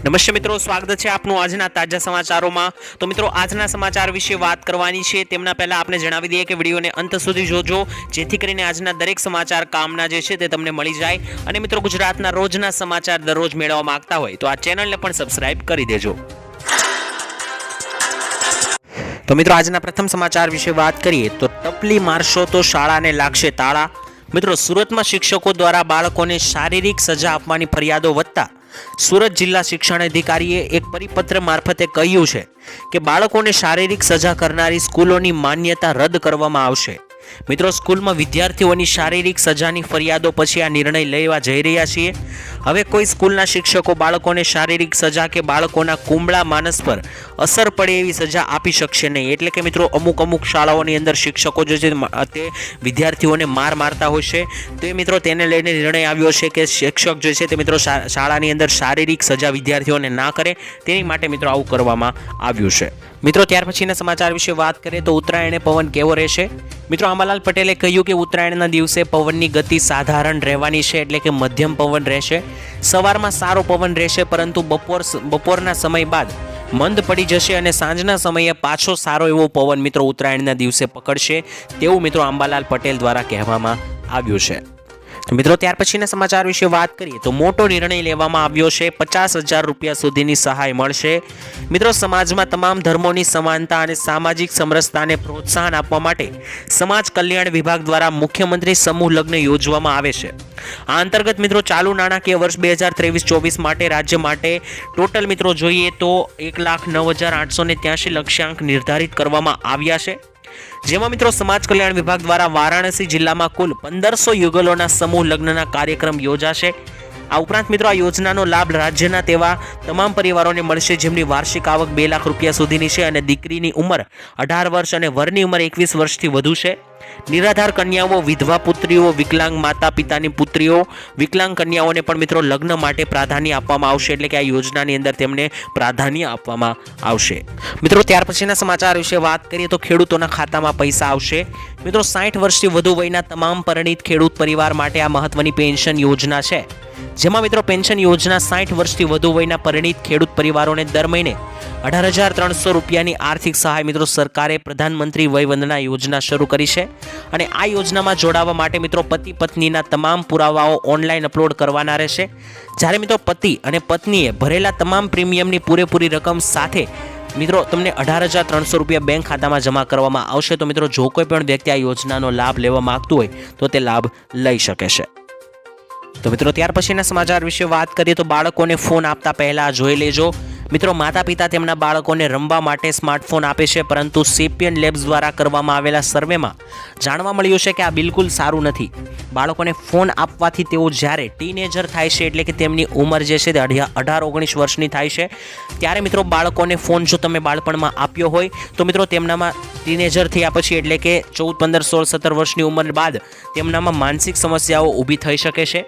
નમસ્તે મિત્રો, સ્વાગત છે આપનું આજના તાજા સમાચારોમાં। તો મિત્રો, આજના સમાચાર વિશે વાત કરવાની છે તેમના પહેલા આપણે જણાવી દઈએ કે વિડીયોને અંત સુધી જોજો, જેથી કરીને આજના દરેક સમાચાર કામના જે છે તે તમને મળી જાય। અને મિત્રો, ગુજરાતના રોજના સમાચાર દરરોજ મેળવવા માંગતા હોય તો આ ચેનલને પણ સબસ્ક્રાઇબ કરી દેજો। તો મિત્રો, આજના પ્રથમ સમાચાર વિશે વાત કરીએ તો ટપલી મારશો તો શાળાને લાગશે તાળા। મિત્રો, સુરતમાં શિક્ષકો દ્વારા બાળકોને શારીરિક સજા આપવાની ફરિયાદો વધતા સુરત જિલ્લા શિક્ષણાધિકારીએ એક પરિપત્ર મારફતે કહ્યું છે કે બાળકોને શારીરિક સજા કરનારી સ્કૂલોની માન્યતા રદ કરવામાં આવશે। મિત્રો, સ્કૂલમાં વિદ્યાર્થીઓની શારીરિક સજાની ફરિયાદો પછી આ નિર્ણય લેવા જઈ રહ્યા છીએ। હવે કોઈ સ્કૂલના શિક્ષકો બાળકોને શારીરિક સજા કે બાળકોના કુંબળા માનસ પર અસર પડે એવી સજા આપી શકશે નહીં। એટલે કે મિત્રો, અમુક શાળાઓની અંદર શિક્ષકો જે છે તે વિદ્યાર્થીઓને મારતા હોય છે, તો મિત્રો તેને લઈને નિર્ણય આવ્યો છે કે શિક્ષક જે છે તે મિત્રો શાળાની અંદર શારીરિક સજા વિદ્યાર્થીઓને ના કરે, તેની માટે મિત્રો આવું કરવામાં આવ્યું છે। મિત્રો, ત્યાર પછીના સમાચાર વિશે વાત કરીએ તો ઉત્તરાયણે પવન કેવો રહેશે? મિત્રો, અંબાલાલ પટેલે કહ્યું કે ઉત્તરાયણના દિવસે પવનની ગતિ સાધારણ રહેવાની છે, એટલે કે મધ્યમ પવન રહેશે। સવારમાં સારો પવન રહેશે, પરંતુ બપોરના સમય બાદ મંદ પડી જશે અને સાંજના સમયે પાછો સારો એવો પવન મિત્રો ઉત્તરાયણના દિવસે પકડશે, તેવું મિત્રો અંબાલાલ પટેલ દ્વારા કહેવામાં આવ્યું છે। મિત્રો, ત્યાર પછીના સમાચાર વિશે વાત કરીએ તો મોટો નિર્ણય લેવામાં આવ્યો છે, 50,000 રૂપિયા સુધીની સહાય મળશે। મિત્રો, સમાજમાં તમામ ધર્મોની સમાનતા અને સામાજિક સમરસતાને પ્રોત્સાહન આપવા માટે સમાજ કલ્યાણ વિભાગ દ્વારા મુખ્યમંત્રી સમૂહ લગ્ન યોજવામાં આવે છે। આ અંતર્ગત મિત્રો ચાલુ નાણાકીય વર્ષ 2023-24 માટે રાજ્ય માટે ટોટલ મિત્રો જોઈએ તો 1,09,883 લક્ષ્યાંક નિર્ધારિત કરવામાં આવ્યા છે, જેમાં મિત્રો સમાજ કલ્યાણ વિભાગ દ્વારા વારાણસી જિલ્લામાં કુલ 1500 યુગલોના સમૂહ લગ્નના કાર્યક્રમ યોજાશે। આ ઉપરાંત મિત્રો આ યોજનાનો લાભ રાજ્યના તેવા તમામ પરિવારોને મળશે જેમની વાર્ષિક આવક 2 લાખ રૂપિયા સુધીની છે અને દીકરીની ઉંમર 18 વર્ષ અને વરની ઉંમર 21 વર્ષથી વધુ છે। નિરાધાર કન્યાઓ, વિધવા પુત્રીઓ, વિકલાંગ માતા પિતાની પુત્રીઓ, વિકલાંગ કન્યાઓને પણ મિત્રો લગ્ન માટે પ્રાધાન્ય આપવામાં આવશે, એટલે કે આ યોજનાની અંદર તેમને પ્રાધાન્ય આપવામાં આવશે। મિત્રો, ત્યાર પછીના સમાચાર વિશે વાત કરીએ તો ખેડૂતોના ખાતામાં પૈસા આવશે। મિત્રો, 60 વર્ષથી વધુ વયના તમામ પરિણીત ખેડૂત પરિવાર માટે આ મહત્વની પેન્શન યોજના છે, જેમાં મિત્રો પેન્શન યોજના 60 વર્ષથી વધુ વયના પરિણીત ખેડૂત પરિવારોને દર મહિને 18,300 રૂપિયાની આર્થિક સહાય મિત્રો સરકારે પ્રધાનમંત્રી વય વંદના યોજના શરૂ કરી છે। અને આ યોજનામાં જોડાવા માટે મિત્રો પતિ પત્નીના તમામ પુરાવાઓ ઓનલાઈન અપલોડ કરવાના રહેશે, જ્યારે મિત્રો પતિ અને પત્નીએ ભરેલા તમામ પ્રીમિયમની પૂરેપૂરી રકમ સાથે મિત્રો તમને 18,300 રૂપિયા બેંક ખાતામાં જમા કરવામાં આવશે। તો મિત્રો, જો કોઈ પણ વ્યક્તિ આ યોજનાનો લાભ લેવા માંગતું હોય તો તે લાભ લઈ શકે છે। તો મિત્રો, ત્યાર પછીના સમાચાર વિશે વાત કરીએ તો બાળકોને ફોન આપતા પહેલા જોઈ લેજો। મિત્રો, માતા પિતા તેમના બાળકોને રમવા માટે સ્માર્ટફોન આપે છે, પરંતુ સેપિયન લેબ્સ દ્વારા કરવામાં આવેલા સર્વેમાં જાણવા મળ્યું છે કે આ બિલકુલ સારું નથી। બાળકોને ફોન આપવાથી તેઓ જ્યારે ટીનેજર થાય છે, એટલે કે તેમની ઉંમર જે છે તે 18-19 વર્ષની થાય છે, ત્યારે મિત્રો બાળકોને ફોન જો તમે બાળપણમાં આપ્યો હોય તો મિત્રો તેમનામાં ટીનેજર થયા પછી, એટલે કે 14, 15, 16, 17 વર્ષની ઉંમર બાદ તેમનામાં માનસિક સમસ્યાઓ ઊભી થઈ શકે છે।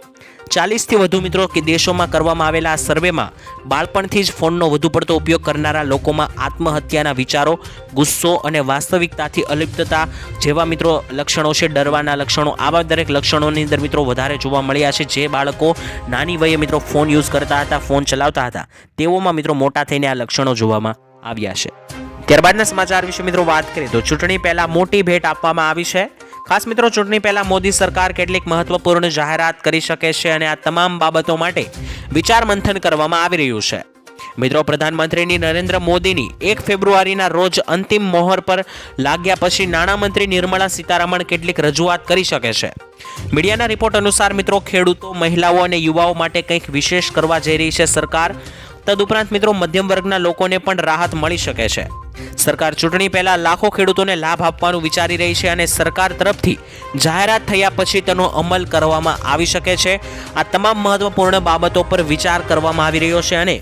40થી વધુ મિત્રો કે દેશોમાં કરવામાં આવેલા આ સર્વેમાં બાળપણથી જ ફોનનો વધુ પડતો ઉપયોગ કરનારા લોકોમાં આત્મહત્યાના વિચારો, ગુસ્સો અને વાસ્તવિકતાથી અલિપ્તતા જેવા મિત્રો લક્ષણો છે, ડરવાના લક્ષણો, આવા દરેક લક્ષણોની અંદર મિત્રો વધારે જોવા મળ્યા છે। જે બાળકો નાની વયે મિત્રો ફોન યુઝ કરતા હતા, ફોન ચલાવતા હતા, તેઓમાં મિત્રો મોટા થઈને આ લક્ષણો જોવામાં આવ્યા છે। ત્યારબાદના સમાચાર વિશે મિત્રો વાત કરીએ તો ચૂંટણી પહેલા મોટી ભેટ આપવામાં આવી છે। ખાસ મિત્રો, ચૂંટણી પહેલા મોદી સરકાર કેટલીક મહત્વપૂર્ણ જાહેરાત કરી શકે છે અને આ તમામ બાબતો માટે વિચાર મંથન કરવામાં આવી રહ્યું છે। મિત્રો, પ્રધાનમંત્રી નરેન્દ્ર મોદીની 1 ફેબ્રુઆરીના રોજ અંતિમ મોહર પર લાગ્યા પછી નાણામંત્રી નિર્મલા સીતારમણ કેટલીક રજૂઆત કરી શકે છે। મીડિયાના રિપોર્ટ અનુસાર મિત્રો ખેડૂતો, મહિલાઓ અને યુવાઓ માટે કંઈક વિશેષ કરવા જઈ રહી છે સરકાર। તદુપરાંત મિત્રો મધ્યમ વર્ગના લોકોને પણ રાહત મળી શકે છે। સરકાર ચૂંટણી પહેલા લાખો ખેડૂતોને લાભ આપવાનું વિચારી રહી છે અને સરકાર તરફથી જાહેરાત થયા પછી તેનો અમલ કરવામાં આવી શકે છે। આ તમામ મહત્વપૂર્ણ બાબતો પર વિચાર કરવામાં આવી રહ્યો છે અને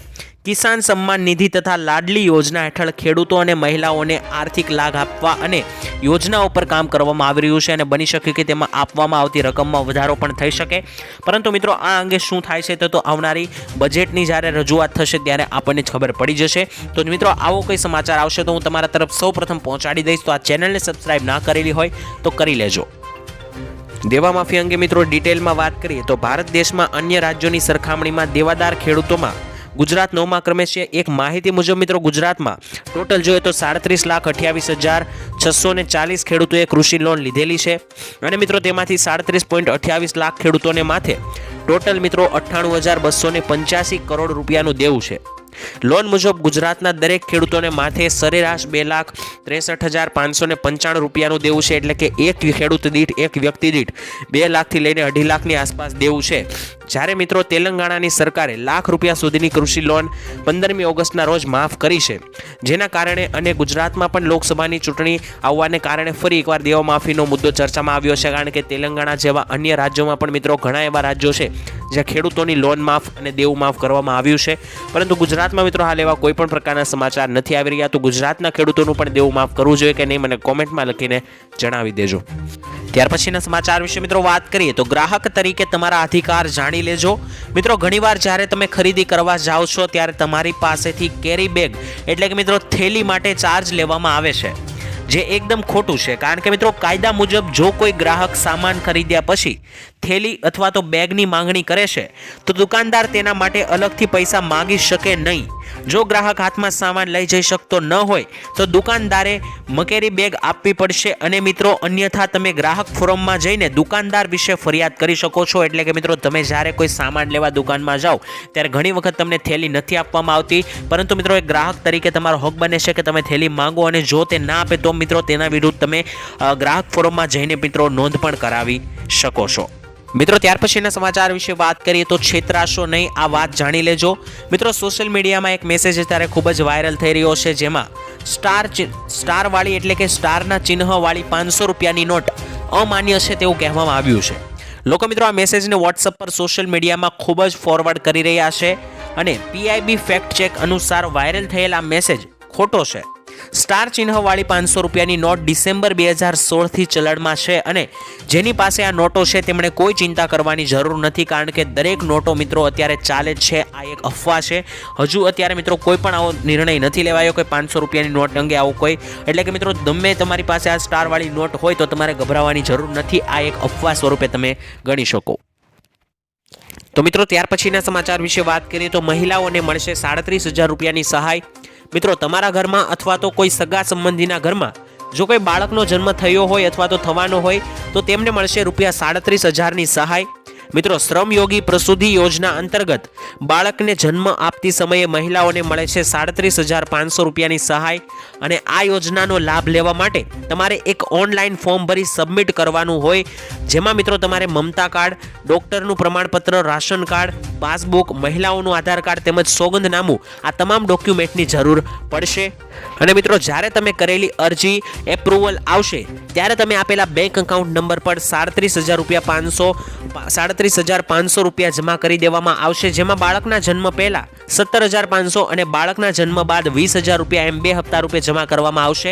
કિસાન સન્માન નિધિ તથા લાડલી યોજના હેઠળ ખેડૂતો અને મહિલાઓને આર્થિક લાભ આપવા અને યોજનાઓ પર કામ કરવામાં આવી રહ્યું છે અને બની શકે કે તેમાં આપવામાં આવતી રકમમાં વધારો પણ થઈ શકે। પરંતુ મિત્રો, આ અંગે શું થાય છે તો આવનારી બજેટની જ્યારે રજૂઆત થશે ત્યારે આપણને ખબર પડી જશે। તો મિત્રો, આવો કોઈ સમાચાર આવશે તો હું તમારા તરફ સૌપ્રથમ પહોંચાડી દઈશ। તો આ ચેનલને સબસ્ક્રાઇબ ના કરેલી હોય તો કરી લેજો। દેવા માફી અંગે મિત્રો ડિટેલમાં વાત કરીએ તો ભારત દેશમાં અન્ય રાજ્યોની સરખામણીમાં દેવાદાર ખેડૂતોમાં ગુજરાત 9મા ક્રમે છે। એક માહિતી મુજબ મિત્રો ગુજરાતમાં ટોટલ જોઈએ તો 37,28,640 ખેડૂતોએ કૃષિ લોન લીધેલી છે અને મિત્રો તેમાંથી 37.28 લાખ ખેડૂતોને માથે ટોટલ મિત્રો 98,285 કરોડ રૂપિયાનું દેવું છે। લોન મુજબ ગુજરાતના દરેક ખેડૂતોને માથે સરેરાશ 2,63,595 રૂપિયાનું દેવું છે, એટલે કે એક ખેડૂત દીઠ એક વ્યક્તિ દીઠ 2 લાખથી લઈને 2.5 લાખની આસપાસ દેવું છે। જ્યારે મિત્રો તેલંગાણાની સરકારે લાખ રૂપિયા સુધીની કૃષિ લોન 15મી ઓગસ્ટના રોજ માફ કરી છે, જેના કારણે અને ગુજરાતમાં પણ લોકસભાની ચૂંટણી આવવાને કારણે ફરી એકવાર દેવા માફીનો મુદ્દો ચર્ચામાં આવ્યો છે, કારણ કે તેલંગાણા જેવા અન્ય રાજ્યોમાં પણ મિત્રો ઘણા એવા રાજ્યો છે જ્યાં ખેડૂતોની લોન માફ અને દેવું માફ કરવામાં આવ્યું છે, પરંતુ ગુજરાતમાં મિત્રો હાલ એવા કોઈ પણ પ્રકારના સમાચાર નથી આવી રહ્યા। તો ગુજરાતના ખેડૂતોનું પણ દેવું માફ કરવું જોઈએ કે નહીં, મને કોમેન્ટમાં લખીને જણાવી દેજો। ત્યાર પછીના સમાચાર વિશે મિત્રો વાત કરીએ તો ગ્રાહક તરીકે તમારા અધિકાર જાણી લેજો। મિત્રો ઘણીવાર જ્યારે તમે ખરીદી કરવા જાઓ છો ત્યારે તમારી પાસેથી કેરી બેગ એટલે કે મિત્રો થેલી માટે ચાર્જ લેવામાં આવે છે, જે એકદમ ખોટું છે, કારણ કે મિત્રો કાયદા મુજબ જો કોઈ ગ્રાહક સામાન ખરીદ્યા પછી થેલી અથવા તો બેગની માંગણી કરે છે તો દુકાનદાર તેના માટે અલગથી પૈસા માંગી શકે નહીં। જો ગ્રાહક હાથમાં સામાન લઈ જઈ શકતો ન હોય તો દુકાનદારે મકેરી બેગ આપવી પડશે અને મિત્રો અન્યથા તમે ગ્રાહક ફોરમમાં જઈને દુકાનદાર વિશે ફરિયાદ કરી શકો છો। એટલે કે મિત્રો તમે જ્યારે કોઈ સામાન લેવા દુકાનમાં જાઓ ત્યારે ઘણી વખત તમને થેલી નથી આપવામાં આવતી, પરંતુ મિત્રો એક ગ્રાહક તરીકે તમારો હક બને છે કે તમે થેલી માંગો અને જો તે ના આપે તો મિત્રો તેના વિરુદ્ધ તમે ગ્રાહક ફોરમમાં જઈને મિત્રો નોંધ પણ કરાવી શકો છો। મિત્રો ત્યાર પછીના સમાચાર વિશે વાત કરીએ તો છેતરાશો નહીં, આ વાત જાણી લેજો। મિત્રો સોશિયલ મીડિયામાં એક મેસેજ અત્યારે ખૂબ જ વાયરલ થઈ રહ્યો છે, જેમાં સ્ટારવાળી એટલે કે સ્ટારના ચિહ્નવાળી 500 રૂપિયાની નોટ અમાન્ય છે તેવું કહેવામાં આવ્યું છે। લોકો મિત્રો આ મેસેજને વોટ્સઅપ પર સોશિયલ મીડિયામાં ખૂબ જ ફોરવર્ડ કરી રહ્યા છે અને પીઆઈબી ફેક્ટ ચેક અનુસાર વાયરલ થયેલા મેસેજ ખોટો છે। સ્ટાર ચિહ્નવાળી 500 રૂપિયાની નોટ ડિસેમ્બર 2016થી ચલણમાં છે અને જેની પાસે આ નોટો છે તેમણે કોઈ ચિંતા કરવાની જરૂર નથી, કારણ કે દરેક નોટો મિત્રો અત્યારે ચાલે જ છે। આ એક અફવા છે, હજુ અત્યારે મિત્રો કોઈ પણ આવો નિર્ણય નથી લેવાયો કે 500 રૂપિયાની નોટ અંગે આવું કોઈ, એટલે કે મિત્રો ગમે તમારી પાસે આ સ્ટારવાળી નોટ હોય તો તમારે ગભરાવાની જરૂર નથી, આ એક અફવા સ્વરૂપે તમે ગણી શકો। તો મિત્રો ત્યાર પછીના સમાચાર વિશે વાત કરીએ તો મહિલાઓને મળશે 37,000 રૂપિયાની સહાય। મિત્રો તમારા ઘરમાં અથવા તો કોઈ સગા સંબંધીના ઘરમાં જો કોઈ બાળકનો જન્મ થયો હોય અથવા તો થવાનો હોય તો તેમને મળશે રૂપિયા 37,000ની સહાય। મિત્રો શ્રમયોગી પ્રસૂતિ યોજના અંતર્ગત બાળકને જન્મ આપતી સમયે મહિલાઓને મળે છે 37,500 રૂપિયાની સહાય અને આ યોજનાનો લાભ લેવા માટે તમારે એક ઓનલાઈન ફોર્મ ભરી સબમિટ કરવાનું હોય, જેમાં મિત્રો તમારે મમતા કાર્ડ, ડોક્ટરનું પ્રમાણપત્ર, રાશન કાર્ડ, પાસબુક, મહિલાઓનું આધાર કાર્ડ તેમજ સોગંદનામું આ તમામ ડોક્યુમેન્ટની જરૂર પડશે। અને મિત્રો જ્યારે તમે કરેલી અરજી એપ્રુવલ આવશે ત્યારે તમે આપેલા બેંક એકાઉન્ટ નંબર પર 37,500 રૂપિયા જમા કરી દેવામાં આવશે, જેમાં બાળકના જન્મ પહેલા 17,500 અને બાળકના જન્મ બાદ 20,000 રૂપિયા એમ 2 હપ્તા રૂપે જમા કરવામાં આવશે।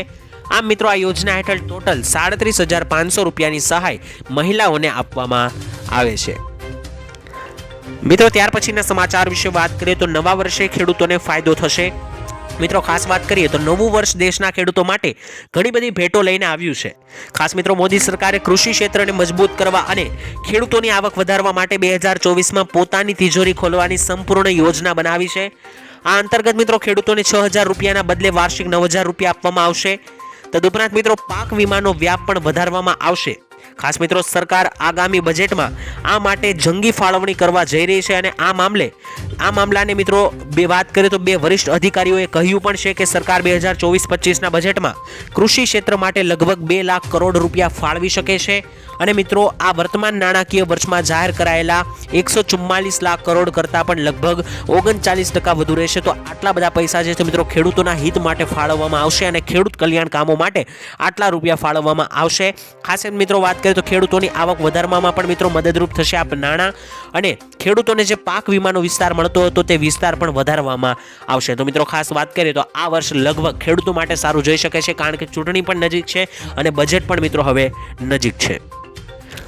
આમ મિત્રો આ યોજના હેઠળ ટોટલ 37,500 રૂપિયાની સહાય મહિલાઓને આપવામાં આવે છે। મિત્રો ત્યાર પછીના સમાચાર વિશે વાત કરીએ તો નવા વર્ષે ખેડૂતોને ફાયદો થશે। મિત્રો ખાસ વાત કરીએ તો નવું વર્ષ દેશના ખેડૂતો માટે ઘણી બધી ભેટો લઈને આવ્યું છે। ખાસ મિત્રો મોદી સરકારે કૃષિ ક્ષેત્રને મજબૂત કરવા અને ખેડૂતોની આવક વધારવા માટે 2024માં પોતાની તિજોરી ખોલવાની સંપૂર્ણ યોજના બનાવી છે। આ અંતર્ગત મિત્રો ખેડૂતોને 6,000 રૂપિયાના બદલે વાર્ષિક 9,000 રૂપિયા આપવામાં આવશે। તદુપરાંત મિત્રો પાક વીમાનો વ્યાપ પણ વધારવામાં આવશે। ખાસ મિત્રો સરકાર આગામી બજેટમાં આ માટે જંગી ફાળવણી કરવા જઈ રહી છે અને આ મામલાને મિત્રો વાત કરીએ તો 2 વરિષ્ઠ અધિકારીઓએ કહ્યું પણ છે કે સરકાર 2024-25ના બજેટમાં કૃષિ ક્ષેત્ર માટે લગભગ 2 લાખ કરોડ રૂપિયા ફાળવી શકે છે અને મિત્રો આ વર્તમાન નાણાકીય વર્ષમાં જાહેર કરાયેલા 144 લાખ કરોડ કરતાં પણ લગભગ 39% વધુ રહેશે। તો આટલા બધા પૈસા જે છે મિત્રો ખેડૂતોના હિત માટે ફાળવવામાં આવશે અને ખેડૂત કલ્યાણ કામો માટે આટલા રૂપિયા ફાળવવામાં આવશે। ખાસ મિત્રો વાત કરીએ તો ખેડૂતોની આવક વધારવામાં પણ મિત્રો મદદરૂપ થશે આ નાણાં અને ખેડૂતોને જે પાક વીમાનો વિસ્તાર મળતો હતો તે વિસ્તાર પણ વધારવામાં આવશે। તો મિત્રો ખાસ વાત કરીએ તો આ વર્ષ લગભગ ખેડૂતો માટે સારું જઈ શકે છે, કારણ કે ચૂંટણી પણ નજીક છે અને બજેટ પણ મિત્રો હવે નજીક છે।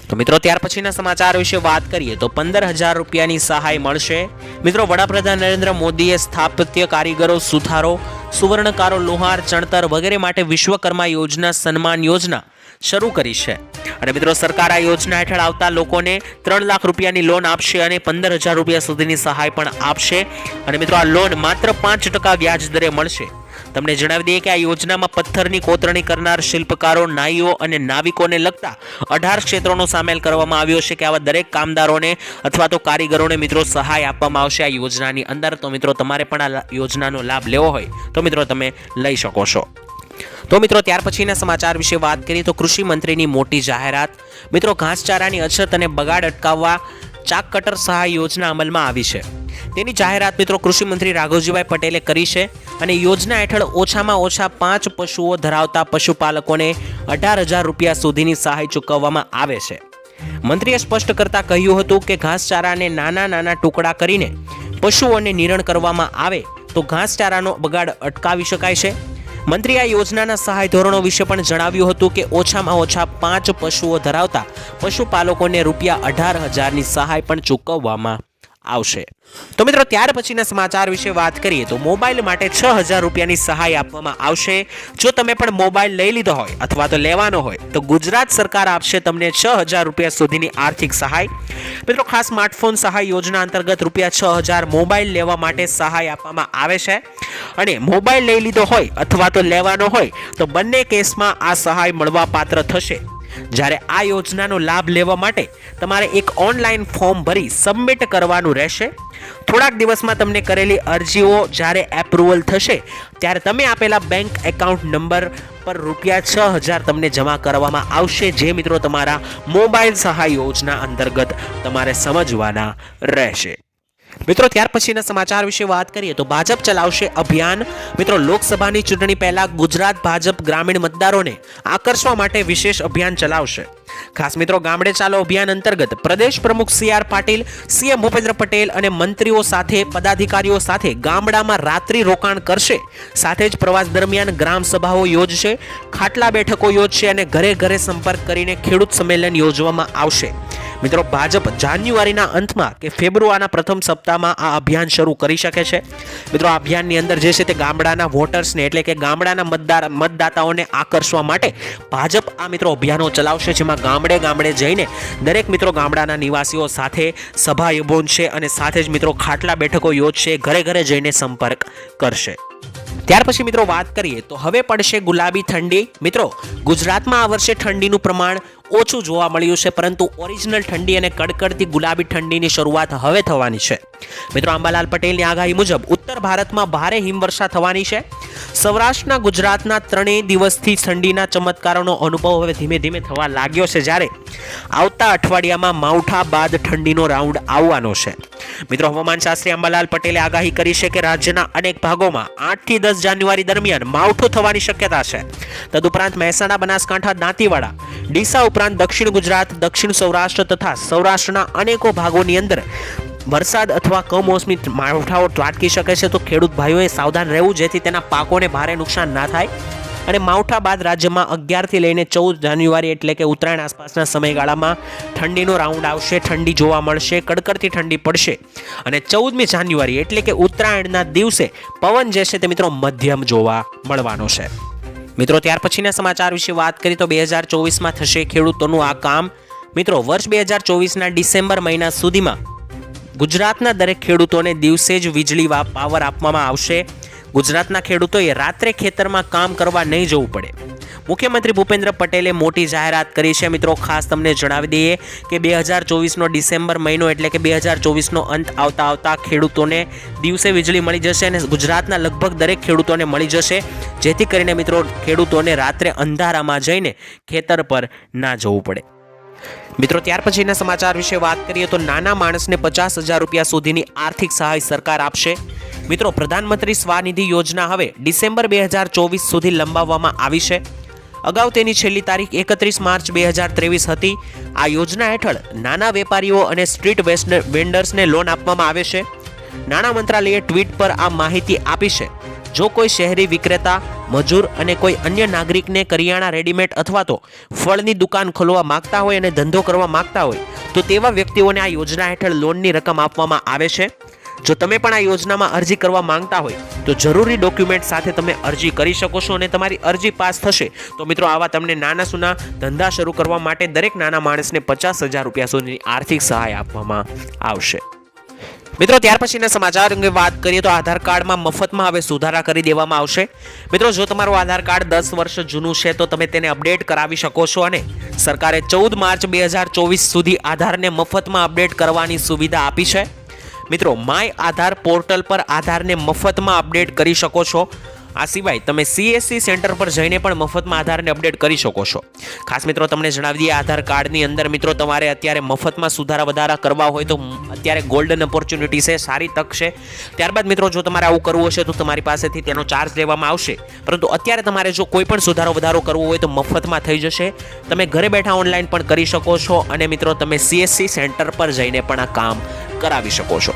તો મિત્રો ત્યાર પછીના સમાચાર વિશે વાત કરીએ તો 15,000 રૂપિયાની સહાય મળશે। મિત્રો વડાપ્રધાન નરેન્દ્ર મોદીએ સ્થાપત્ય કારીગરો, સુથારો, સુવર્ણકારો, લોહાર, ચણતર વગેરે માટે વિશ્વકર્મા યોજના, સન્માન યોજના, શરૂ કરી છે. અને મિત્રો સરકાર આ યોજના હેઠળ આવતા લોકોને 3 લાખ રૂપિયાની લોન આપશે અને 15,000 રૂપિયા સુધીની સહાય પણ આપશે. અને મિત્રો આ લોન માત્ર 5% વ્યાજ દરે મળશે. તમને જણાવી દઈએ કે આ યોજનામાં પથ્થરની કોતરણી કરનાર શિલ્પકારો, નાઈઓ અને નાવિકોને લગતા 18 ક્ષેત્રોનો સામેલ કરવામાં આવ્યો છે કે આવા દરેક કામદારોને અથવા તો કારીગરોને મિત્રો સહાય આપવામાં આવશે આ યોજનાની અંદર. તો મિત્રો તમારે પણ આ યોજનાનો લાભ લેવો હોય તો મિત્રો તમે લઈ શકો છો. તો મિત્રો ત્યાર પછીના સમાચાર વિશે વાત કરીએ તો કૃષિ મંત્રીની મોટી જાહેરાત. મિત્રો ઘાસચારાની અછત અને બગાડ અટકાવવા ચાક કટર સહાય યોજના અમલમાં આવી છે. તેની જાહેરાત મિત્રો કૃષિ મંત્રી રાઘવજીભાઈ પટેલે કરી છે. અને યોજના હેઠળ ઓછામાં ઓછા 5 પશુઓ ધરાવતા પશુપાલકોને 18,000 રૂપિયા સુધીની સહાય ચૂકવવામાં આવે છે. મંત્રીએ સ્પષ્ટ કરતા કહ્યું હતું કે ઘાસચારાને નાના નાના ટુકડા કરીને પશુઓને નિરણ કરવામાં આવે તો ઘાસચારાનો બગાડ અટકાવી શકાય છે. મંત્રીએ આ યોજનાના સહાય ધોરણો વિશે પણ જણાવ્યું હતું કે ઓછામાં ઓછા 5 પશુઓ ધરાવતા પશુપાલકોને રૂપિયા 18,000ની સહાય પણ ચૂકવવામાં આવશે. તો મિત્રો ત્યાર પછીના સમાચાર વિશે વાત કરીએ તો મોબાઈલ માટે 6,000 રૂપિયાની સહાય આપવામાં આવશે. જો તમે પણ મોબાઈલ લઈ લીધો હોય અથવા તો લેવાનો હોય તો ગુજરાત સરકાર આપશે તમને 6,000 રૂપિયા સુધીની આર્થિક સહાય. મિત્રો ખાસ સ્માર્ટફોન સહાય યોજના અંતર્ગત રૂપિયા 6,000 મોબાઈલ લેવા માટે સહાય આપવામાં આવે છે. અને મોબાઈલ લઈ લીધો હોય અથવા તો લેવાનો હોય તો બંને કેસમાં આ સહાય મળવા પાત્ર થશે. જ્યારે આ યોજનાનો લાભ લેવા માટે તમારે એક ઓનલાઈન ફોર્મ ભરી સબમિટ કરવાનું રહેશે. થોડાક દિવસમાં તમને કરેલી અરજીઓ જ્યારે એપ્રુવલ થશે ત્યારે તમે આપેલા બેંક એકાઉન્ટ નંબર પર રૂપિયા 6,000 તમને જમા કરવામાં આવશે, જે મિત્રો તમારા મોબાઈલ સહાય યોજના અંતર્ગત તમારે સમજવાના રહેશે. મિત્રો ત્યાર પછીના સમાચાર વિશે વાત કરીએ તો ભાજપ ચલાવશે અભિયાન. મિત્રો લોકસભાની ચૂંટણી પહેલા ગુજરાત ભાજપ ગ્રામીણ મતદારોને આકર્ષવા માટે વિશેષ અભિયાન ચલાવશે. ખાસ મિત્રો ગામડે ચાલો અભિયાન અંતર્ગત પ્રદેશ પ્રમુખ CR પાટીલ, CM ભૂપેન્દ્ર પટેલ અને મંત્રીઓ સાથે પદાધિકારીઓ સાથે ગામડામાં રાત્રિ રોકાણ કરશે. સાથે જ પ્રવાસ દરમિયાન ગ્રામ સભાઓ યોજશે, ખાટલા બેઠકો યોજશે અને ઘરે ઘરે સંપર્ક કરીને ખેડૂત સંમેલન યોજવામાં આવશે. મિત્રો ભાજપ જાન્યુઆરીના અંતમાં કે ફેબ્રુઆરીના પ્રથમ સપ્તાહમાં આ અભિયાન શરૂ કરી શકે છે. મિત્રો આ અભિયાનની અંદર જે છે તે ગામડાના વોટર્સને એટલે કે ગામડાના મતદાતાઓને આકર્ષવા માટે ભાજપ આ મિત્રો અભિયાનો ચલાવશે, જેમાં ગામડે ગામડે જઈને દરેક મિત્રો ગામડાના નિવાસીઓ સાથે સભા યોજશે અને સાથે જ મિત્રો ખાટલા બેઠકો યોજશે, ઘરે ઘરે જઈને સંપર્ક કરશે. ત્યાર પછી મિત્રો વાત કરીએ તો હવે પડશે ગુલાબી ઠંડી. મિત્રો ગુજરાતમાં આ વર્ષે ઠંડીનું પ્રમાણ ઓછું જોવા મળ્યું છે, પરંતુ ઓરિજિનલ ઠંડી અને કડકડતી ગુલાબી ઠંડીની શરૂઆત હવે થવાની છે. મિત્રો અંબાલાલ પટેલની આગાહી મુજબ ઉત્તર ભારતમાં ભારે હિમવર્ષા થવાની છે. સૌરાષ્ટ્રના ગુજરાતના 3 દિવસથી ઠંડીના ચમત્કારોનો અનુભવ હવે ધીમે ધીમે થવા લાગ્યો છે, જ્યારે આવતા અઠવાડિયામાં માવઠા બાદ ઠંડીનો રાઉન્ડ આવવાનો છે. મિત્રો હવામાન શાસ્ત્રી અંબાલાલ પટેલે આગાહી કરી છે કે રાજ્યના અનેક ભાગોમાં 8 થી 10 જાન્યુઆરી દરમિયાન માવઠું થવાની શક્યતા છે. તદુપરાંત મહેસાણા, બનાસકાંઠા, દાંતીવાડા, ડીસા ઉપરાંત દક્ષિણ ગુજરાત, દક્ષિણ સૌરાષ્ટ્ર તથા સૌરાષ્ટ્રના અનેકો ભાગોની અંદર વરસાદ અથવા કમોસમી માવઠાઓ ત્રાટકી શકે છે. તો ખેડૂત ભાઈઓએ સાવધાન રહેવું, જેથી તેના પાકોને ભારે નુકસાન ના થાય. અને માવઠા બાદ રાજ્યમાં 11 થી લઈને 14 જાન્યુઆરી એટલે કે ઉત્તરાયણ આસપાસના સમયગાળામાં ઠંડીનો રાઉન્ડ આવશે, ઠંડી જોવા મળશે, કડકડતી ઠંડી પડશે. અને 14મી જાન્યુઆરી એટલે કે ઉત્તરાયણના દિવસે પવન જે છે તે મિત્રો મધ્યમ જોવા મળવાનો છે. મિત્રો ત્યાર પછીના સમાચાર વિશે વાત કરીએ તો 2024માં થશે ખેડૂતોનું આ કામ. મિત્રો વર્ષ 2024ના ડિસેમ્બર મહિના સુધીમાં ગુજરાતના દરેક ખેડૂતોને દિવસે જ વીજળી પાવર આપવામાં આવશે. ગુજરાતના ખેડૂતોએ રાત્રે ખેતરમાં કામ કરવા નહીં જવું પડે. મુખ્યમંત્રી ભૂપેન્દ્ર પટેલે મોટી જાહેરાત કરી છે. મિત્રો ખાસ તમને જણાવી દઈએ કે 2024નો ડિસેમ્બર મહિનો એટલે કે 2024નો અંત આવતા ખેડૂતોને દિવસે વીજળી મળી જશે અને ગુજરાતના લગભગ દરેક ખેડૂતોને મળી જશે, જેથી કરીને મિત્રો ખેડૂતોને રાત્રે અંધારામાં જઈને ખેતર પર ના જવું પડે. મિત્રો ત્યાર પછીના સમાચાર વિશે વાત કરીએ તો નાના માણસને 50,000 રૂપિયા સુધીની આર્થિક સહાય સરકાર આપશે. મિત્રો પ્રધાનમંત્રી સ્વનિધિ યોજના હવે ડિસેમ્બર 2024 સુધી લંબાવવામાં આવી છે. અગાઉ તેની છેલ્લી તારીખ 31 માર્ચ 2023 હતી. આ યોજના હેઠળ નાના વેપારીઓ અને સ્ટ્રીટ વેન્ડર્સને લોન આપવામાં આવે છે. નાણાં મંત્રાલયે ટ્વીટ પર આ માહિતી આપી છે. જો કોઈ શહેરી વિક્રેતા, મજૂર અને કોઈ અન્ય નાગરિકને કરિયાણા, રેડીમેડ અથવા તો ફળની દુકાન ખોલવા માંગતા હોય અને ધંધો કરવા માંગતા હોય તો તેવા વ્યક્તિઓને આ યોજના હેઠળ લોનની રકમ આપવામાં આવે છે. જો તમે પણ આ યોજનામાં અરજી કરવા માંગતા હોય તો જરૂરી ડોક્યુમેન્ટ સાથે તમે અરજી કરી શકો છો અને તમારી અરજી પાસ થશે તો મિત્રો આવા તમને નાના સૂના ધંધા શરૂ કરવા માટે દરેક નાના માણસને 50,000 રૂપિયા સુધીની આર્થિક સહાય આપવામાં આવશે. મિત્રો ત્યાર પછીના સમાચાર અંગે વાત કરીએ તો આધાર કાર્ડમાં મફતમાં હવે સુધારા કરી દેવામાં આવશે. મિત્રો જો તમારું આધાર કાર્ડ 10 વર્ષ જૂનું છે તો તમે તેને અપડેટ કરાવી શકો છો અને સરકારે 14 માર્ચ 2024 સુધી આધારને મફતમાં અપડેટ કરવાની સુવિધા આપી છે. મિત્રો માય આધાર પોર્ટલ પર આધારને મફતમાં અપડેટ કરી શકો છો. આ સિવાય તમે CSC સેન્ટર પર જઈને પણ મફતમાં આધારને અપડેટ કરી શકો છો. ખાસ મિત્રો તમને જણાવી દઈએ આધાર કાર્ડની અંદર મિત્રો તમારે અત્યારે મફતમાં સુધારા વધારા કરવા હોય તો અત્યારે ગોલ્ડન ઓપોર્ચ્યુનિટી છે, સારી તક છે. ત્યારબાદ મિત્રો જો તમારે આવું કરવું હશે તો તમારી પાસેથી તેનો ચાર્જ લેવામાં આવશે, પરંતુ અત્યારે તમારે જો કોઈ પણ સુધારો વધારો કરવો હોય તો મફતમાં થઈ જશે. તમે ઘરે બેઠા ઓનલાઈન પણ કરી શકો છો અને મિત્રો તમે CSC સેન્ટર પર જઈને પણ આ કામ કરાવી શકો છો.